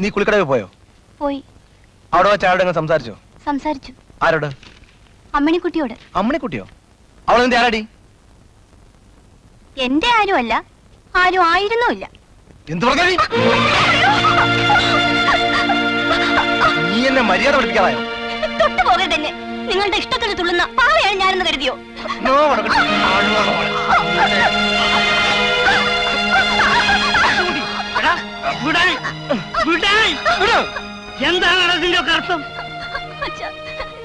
നീ കുളിക്കടയിൽ പോയോ? പോയി. അവിടെ വെച്ച് ആരോടെങ്കിലും സംസാരിച്ചോ? സംസാരിച്ചു. ആരോട്? അമ്മിണിക്കുട്ടിയോട്. അമ്മിണിക്കുട്ടിയോ? അവൾ നിന്റെ ആരാടി? എന്റെ ആരുമല്ല, ആരും ആയിരുന്നുമില്ല. എന്ത് പറഞ്ഞു? നീ എന്നെ മര്യാദ പഠിപ്പിക്കാതായോ? തൊട്ടു പോകരുത് എന്നെ. നിങ്ങളുടെ ഇഷ്ടത്തിന് തുള്ളുന്ന പാവയാണ് ഞാനെന്ന് കരുതിയോ? എന്താണ് അതിന്റെ അർത്ഥം?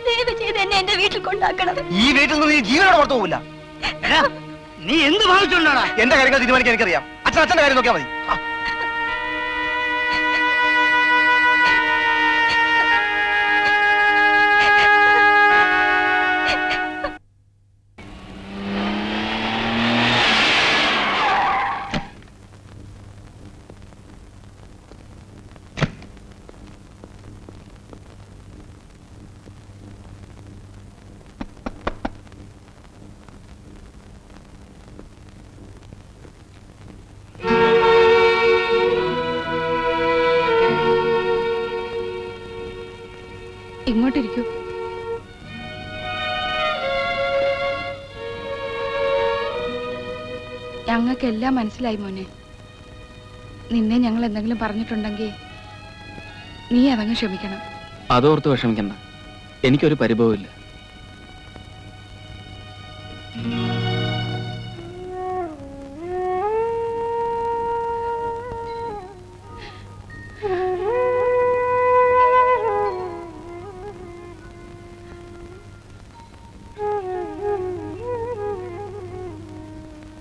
ദയവ് ചെയ്ത് എന്നെ എന്റെ വീട്ടിൽ കൊണ്ടാക്കണം. ഈ വീട്ടിൽ നിന്ന് നീ ജീവനോടെ പുറത്തു പോകില്ല. നീ എന്ത് ഭാവിച്ചുകൊണ്ടാടാ? എന്റെ കാര്യങ്ങൾ തീരുമാനിക്കാൻ എനിക്കറിയാം. അച്ഛന്റെ കാര്യം നോക്കിയാൽ മതി. ഇങ്ങോട്ടിരിക്കൂ. ഞങ്ങൾക്കെല്ലാം മനസ്സിലായി മോനെ. നിന്നെ ഞങ്ങൾ എന്തെങ്കിലും പറഞ്ഞിട്ടുണ്ടെങ്കിൽ നീ അതങ്ങ് ക്ഷമിക്കണം. അതോർത്ത് വിഷമിക്കണ്ട, എനിക്കൊരു പരിഭവമില്ല.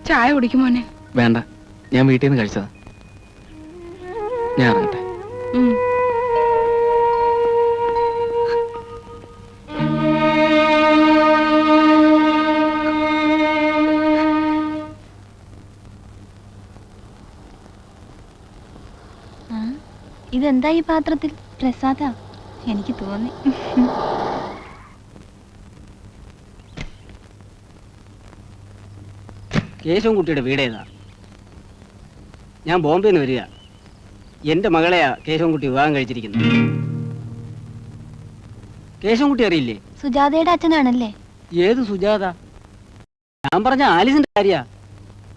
ചായ കുടിക്കും മോനെ. വേണ്ട, ഞാൻ വീട്ടിൽ നിന്ന് കഴിച്ചതാ. ഞാൻ ഇറങ്ങട്ടെ. ഇതെന്താ ഈ പാത്രത്തിൽ? പ്രസാദാ? എനിക്ക് തോന്നി. കേശവൻകുട്ടിയുടെ വീടേതാ? ഞാൻ ബോംബെന്ന് വരിക. എന്റെ മകളെയാ കേശവൻകുട്ടി വിവാഹം കഴിച്ചിരിക്കുന്നത്. കേശവൻകുട്ടി അറിയില്ലേ? സുജാതയുടെ അച്ഛനാണല്ലേ? ഏത് സുജാത? ഞാൻ പറഞ്ഞ ആലിസിന്റെ കാര്യ.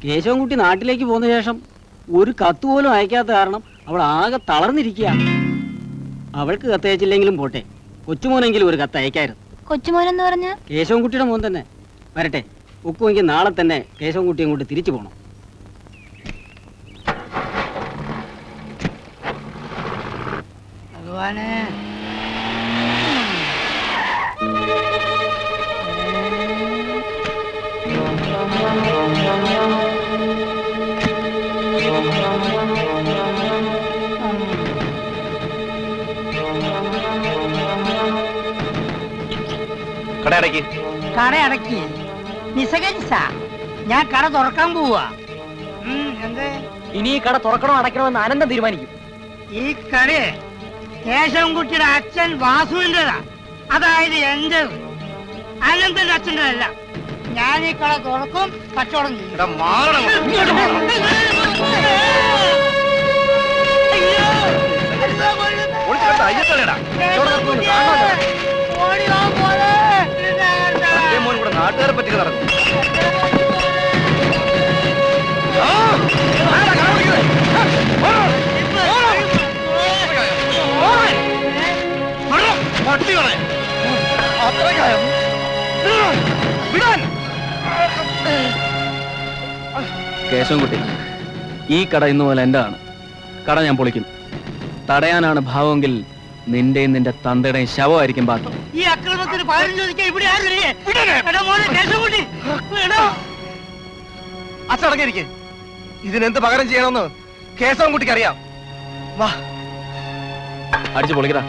കേശവൻകുട്ടി നാട്ടിലേക്ക് പോന്ന ശേഷം ഒരു കത്ത് പോലും അയക്കാത്ത കാരണം അവൾ ആകെ തളർന്നിരിക്കുക. അവൾക്ക് കത്തയച്ചില്ലെങ്കിലും പോട്ടെ, കൊച്ചുമോനെങ്കിലും ഒരു കത്ത് അയക്കായിരുന്നു. കൊച്ചുമോനെന്ന് പറഞ്ഞ കേശവൻകുട്ടിയുടെ മോൻ തന്നെ. വരട്ടെ, ഒക്കുമെങ്കിൽ നാളെ തന്നെ കേശവൻകുട്ടി അങ്ങോട്ട് തിരിച്ചു പോകണം. ഭഗവാനെ, കടയടക്കി നിസ്സകരിച്ച ഞാൻ കട തുറക്കാൻ പോവാ. ഇനി ഈ കട തുറക്കണോ അടയ്ക്കണോ എന്ന് അനന്തം തീരുമാനിക്കും. ഈ കട കേശവൻകുട്ടിയുടെ അച്ഛൻ വാസുവിൻ്റെതാ, അതായത് എന്റെ. അനന്തന്റെ അച്ഛൻ്റെതല്ല. ഞാൻ ഈ കട തുറക്കും, കച്ചവടം ചെയ്യും. നാട്ടുകാരെ പറ്റി നടക്കും. കേശവൻകുട്ടി, ഈ കട ഇന്നു പോലെ എന്റെ ആണ്. കട ഞാൻ പൊളിക്കും. തടയാനാണ് ഭാവമെങ്കിൽ നിന്റെയും നിന്റെ തന്തയുടെയും ശവമായിരിക്കും ബാക്കി. ഈ അക്രമത്തിന് പകരം ചോദിക്കാൻ ഇവിടെ അച്ചടങ്ങിയിരിക്കെ. ഇതിനെന്ത് പകരം ചെയ്യണമെന്ന് കേശവൻകുട്ടിക്ക് അറിയാം. വാ, അടിച്ചു പൊളിക്കടാ.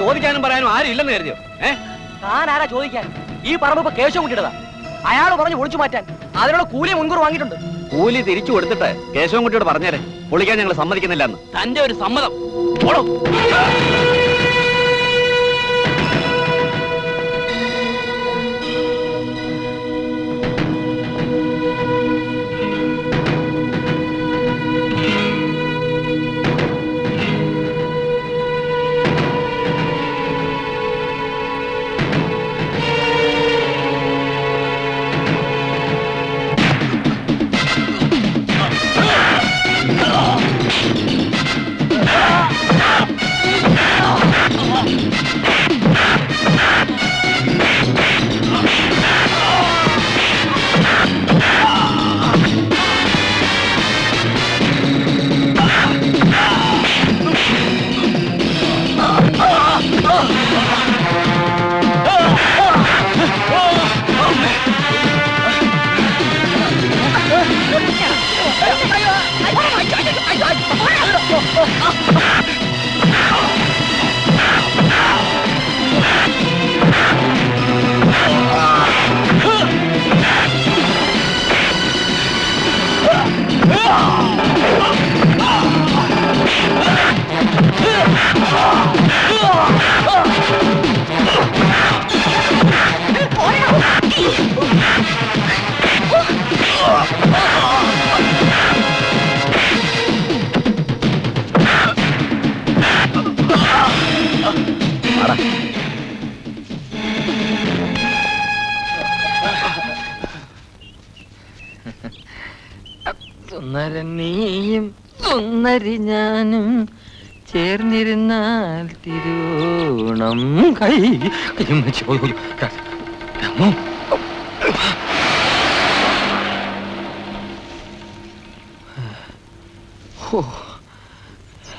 ചോദിക്കാനും പറയാനും ആരും ഇല്ലെന്ന് കരുതിയോ? താൻ ആരാ ചോദിക്കാൻ? ഈ പറമ്പ് ഇപ്പൊ കേശവൻകുട്ടിയുടേതാ. അയാൾ പറഞ്ഞു ഒളിച്ചു മാറ്റാൻ അതിനുള്ള കൂലി മുൻകൂർ വാങ്ങിയിട്ടുണ്ട്. കൂലി തിരിച്ചു കൊടുത്തിട്ട് കേശവൻകുട്ടിയോട് പറഞ്ഞേരെ പൊളിക്കാൻ ഞങ്ങൾ സമ്മതിക്കുന്നില്ല എന്ന്. തന്റെ ഒരു സമ്മതം. പോടോ. സുന്ദരനീയും സുന്ദരി ഞാനും ചേർന്നിരുന്നാൽ തിരുവോണം കൈ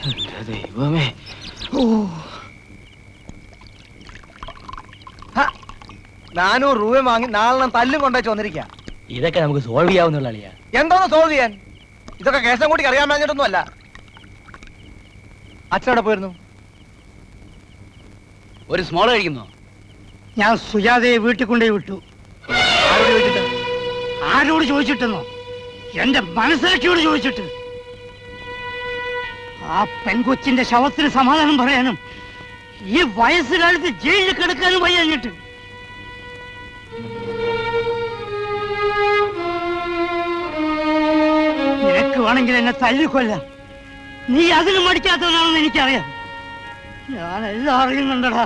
എന്റെ ദൈവമേ. ഓ 400 രൂപ വാങ്ങി നാളെ തല്ലും കൊണ്ടേ വന്നിരിക്കുക. ഇതൊക്കെ നമുക്ക് സോൾവ് ചെയ്യാവുന്നുള്ള അളിയാ. എന്തോന്ന് സോൾവ് ചെയ്യാൻ? ഇതൊക്കെ കേശവൻകുട്ടിക്ക് അറിയാൻ പറഞ്ഞിട്ടൊന്നും അല്ല. അച്ഛനോടെ പോയിരുന്നു. ഒരു സ്മോൾ കഴിക്കുന്നോ? ഞാൻ സുജാതയെ വീട്ടിൽ കൊണ്ടുപോയി വിട്ടു. ആരോട് ചോദിച്ചിട്ട്? ആരോട് ചോദിച്ചിട്ടെന്നോ? എന്റെ മനസ്സിലാക്കിയോട് ചോദിച്ചിട്ട്. ആ പെൺകൊച്ചിന്റെ ശവത്തിന് സമാധാനം പറയാനും ഈ വയസ്സുകാലത്ത് ജയിലിൽ കിടക്കാനും വയ്യഞ്ഞിട്ട്. നിനക്ക് വേണമെങ്കിൽ എന്നെ തല്ലിക്കൊല്ലാം. നീ അതിന് മടിക്കാത്തവനാണെന്ന് എനിക്കറിയാം. ഞാൻ എല്ലാം അറിയുന്നുണ്ടടാ.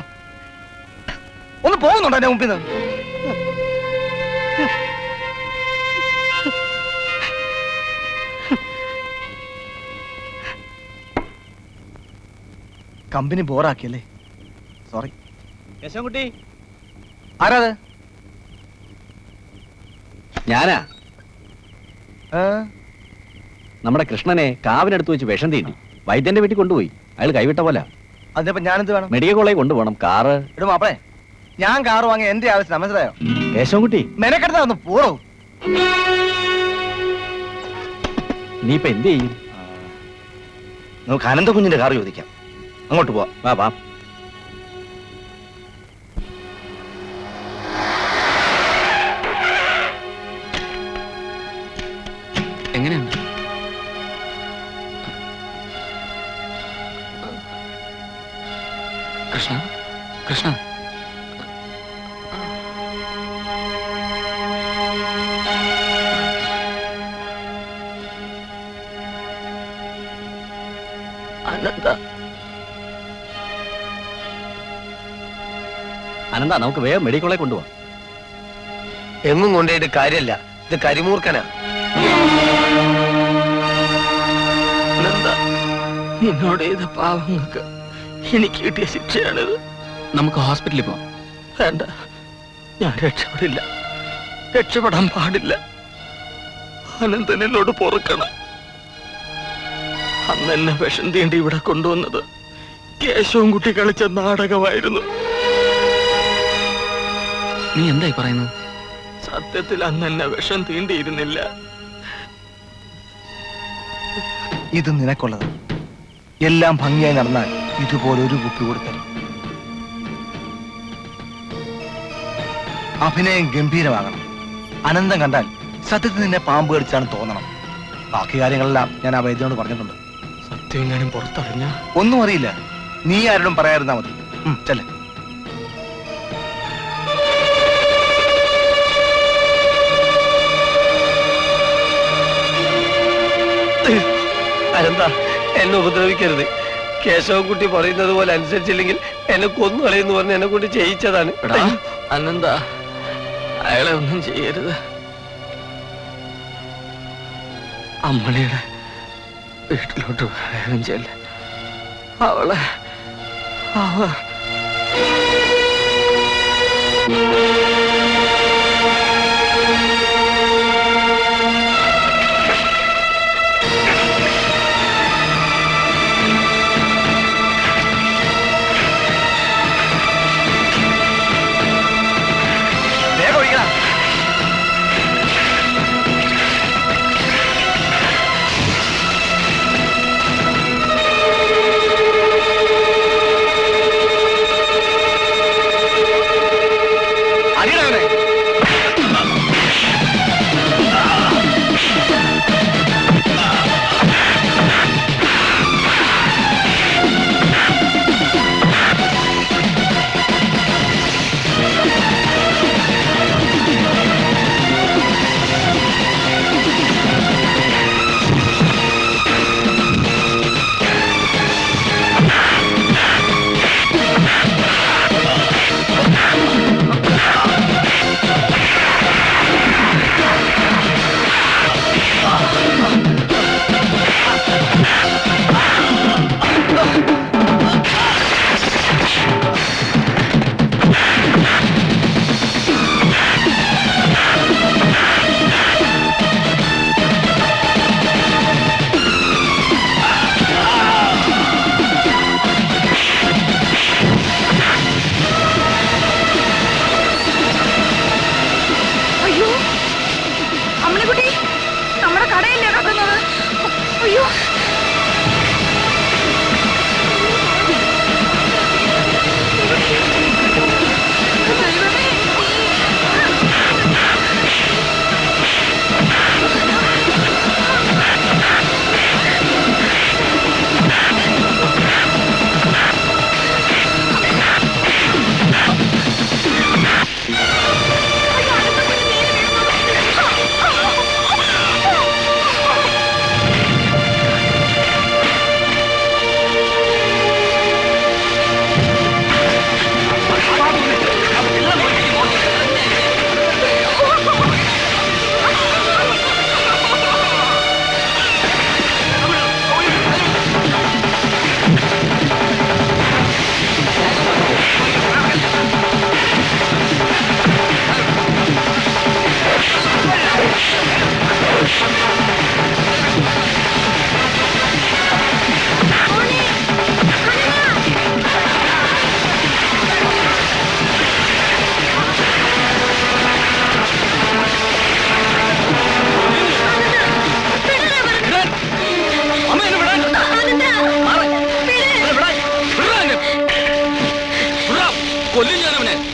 ഒന്ന് പോകുന്നുണ്ടോ എന്റെ മുമ്പിൽ നിന്ന്? കമ്പനി ബോറാക്കിയല്ലേ? സോറി. കേശവൻകുട്ടി, ആരാത്? ഞാനാ. നമ്മുടെ കൃഷ്ണനെ കാവിനടുത്ത് വെച്ച് വിഷം തീണ്ടി വൈദ്യന്റെ വീട്ടിൽ കൊണ്ടുപോയി. അയാൾ കൈവിട്ട പോലെ. അതിപ്പോ ഞാനെന്ത് വേണം? മെഡിക്കൽ കോളേജ് കൊണ്ടുപോകണം. കാറ് ഇടും മാപ്പളെ. ഞാൻ കാറ് വാങ്ങി എന്റെ ആവശ്യം മനസ്സിലായോ? കേശവൻകുട്ടി, മെനക്കെടുത്താ ഒന്ന് പോറോ. നീ ഇപ്പൊ എന്ത് ചെയ്യും? നമുക്ക് അനന്തകുഞ്ഞിന്റെ കാറ് ചോദിക്കാം. അങ്ങോട്ട് പോവാം. വാ വാ. എങ്ങനെയുണ്ട്? കൃഷ്ണ, കൃഷ്ണ, അനന്ത, അനന്ത, നമുക്ക് വേഗം മെഡിക്കൽ കോളേജ് കൊണ്ടുപോവാം. എങ്ങും കൊണ്ടുപോയിട്ട് കാര്യമല്ല. ഇത് കരിമൂർക്കനാ. അനന്ത, നിന്നോട് ചെയ്ത പാവങ്ങൾക്ക് എനിക്ക് കിട്ടിയ ശിക്ഷയാണിത്. നമുക്ക് ഹോസ്പിറ്റലിൽ പോവാം. വേണ്ട, ഞാൻ രക്ഷപ്പെടില്ല. രക്ഷപ്പെടാൻ പാടില്ല. അനന്തൻ എന്നോട് പൊറുക്കണം. അന്ന് എന്നെ വിഷം തീണ്ടി ഇവിടെ കൊണ്ടുവന്നത് കേശവൻകുട്ടി കളിച്ച നാടകമായിരുന്നു. നീ എന്തായി പറയുന്നത്? സത്യത്തിൽ അന്ന് എന്നെ വിഷം തീണ്ടിയിരുന്നില്ല. ഇത് നിനക്കുള്ളത്. എല്ലാം ഭംഗിയായി നടന്നാൽ ഇതുപോലെ ഒരു കുപ്പി കൊടുത്തരും. അഭിനയം ഗംഭീരമാകണം. അനന്തം കണ്ടാൽ സത്യത്തിൽ നിന്നെ പാമ്പ് കടിച്ചാണ് തോന്നണം. ബാക്കി കാര്യങ്ങളെല്ലാം ഞാൻ ആ വൈദ്യനോട് പറഞ്ഞിട്ടുണ്ട്. സത്യം എങ്ങാനും പുറത്തറിഞ്ഞ ഒന്നും അറിയില്ല. നീ ആരോടും പറയാതിരുന്നാ മതി. ചെല്ലേ. അനന്ത, എന്നെ ഉപദ്രവിക്കരുത്. കേശവൻകുട്ടി പറയുന്നത് പോലെ അനുസരിച്ചില്ലെങ്കിൽ എന്നെ കൊന്നു കളയെന്ന് പറഞ്ഞ് എന്നെ കൊണ്ട് ചെയ്യിച്ചതാണ്. അനന്ത, അയാളെ ഒന്നും ചെയ്യരുത്. അമ്മണിയുടെ വീട്ടിലോട്ട് വേഗം ചെല്ല. അവളെ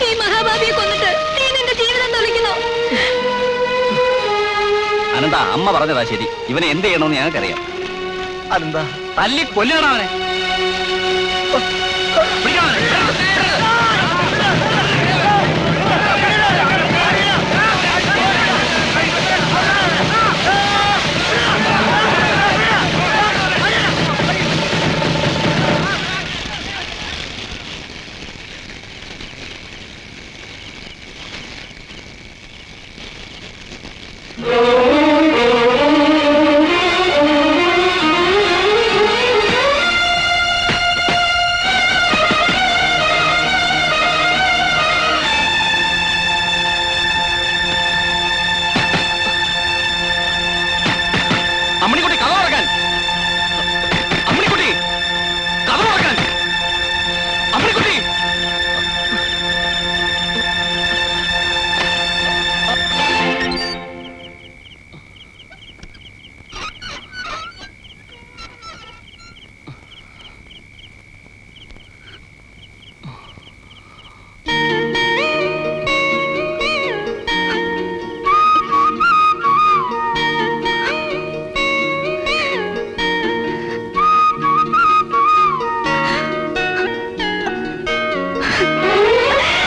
ഈ മഹാഭാവിയെ കൊന്നിട്ട് നീ നിന്റെ ജീവിതം തൊലയ്ക്കുന്നു. അനന്ത, അമ്മ പറഞ്ഞതാ ശരി. ഇവനെ എന്ത് ചെയ്യണമെന്ന് ഞങ്ങൾക്കറിയാം. അതെന്താ? തല്ലി കൊല്ലണം അവനെ.